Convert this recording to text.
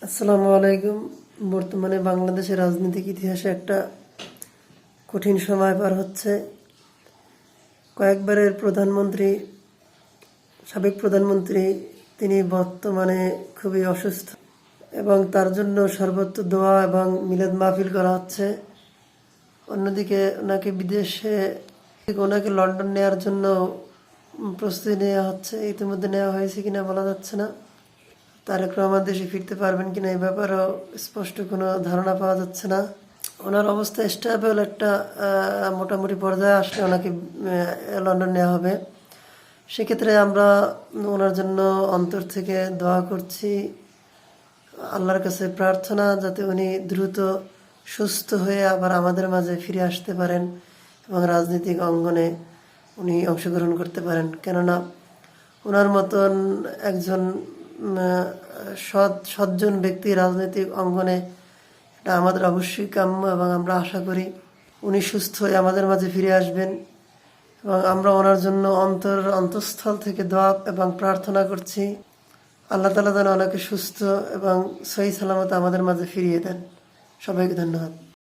আসসালামু আলাইকুম। বর্তমানে বাংলাদেশের রাজনৈতিক ইতিহাসে একটা কঠিন সময় পার হচ্ছে। কয়েকবারের প্রধানমন্ত্রী, সাবেক প্রধানমন্ত্রী, তিনি বর্তমানে খুবই অসুস্থ এবং তার জন্য সর্বত্র দোয়া এবং মিলাদ মাহফিল করা হচ্ছে। অন্যদিকে ওনাকে লন্ডন নেওয়ার জন্য প্রস্তুতি নেওয়া হচ্ছে। ইতিমধ্যে নেওয়া হয়েছে কিনা বলা যাচ্ছে না। তারেক রহমান দেশে ফিরতে পারবেন কিনা এই ব্যাপারেও স্পষ্ট কোনো ধারণা পাওয়া যাচ্ছে না। ওনার অবস্থা স্টেবল একটা মোটামুটি পর্যায়ে আসলে ওনাকে লন্ডন নেওয়া হবে। সেক্ষেত্রে আমরা ওনার জন্য অন্তর থেকে দোয়া করছি, আল্লাহর কাছে প্রার্থনা যাতে উনি দ্রুত সুস্থ হয়ে আবার আমাদের মাঝে ফিরে আসতে পারেন এবং রাজনৈতিক অঙ্গনে উনি অংশগ্রহণ করতে পারেন। কেননা ওনার মতন একজন সজ্জন ব্যক্তি রাজনৈতিক অঙ্গনে এটা আমাদের অবশ্যই কাম্য এবং আমরা আশা করি উনি সুস্থ হয়ে আমাদের মাঝে ফিরে আসবেন এবং আমরা ওনার জন্য অন্তঃস্থল থেকে দোয়া এবং প্রার্থনা করছি। আল্লাহ তাআলা যেন ওনাকে সুস্থ এবং সহি সালামত আমাদের মাঝে ফিরিয়ে দেন। সবাইকে ধন্যবাদ।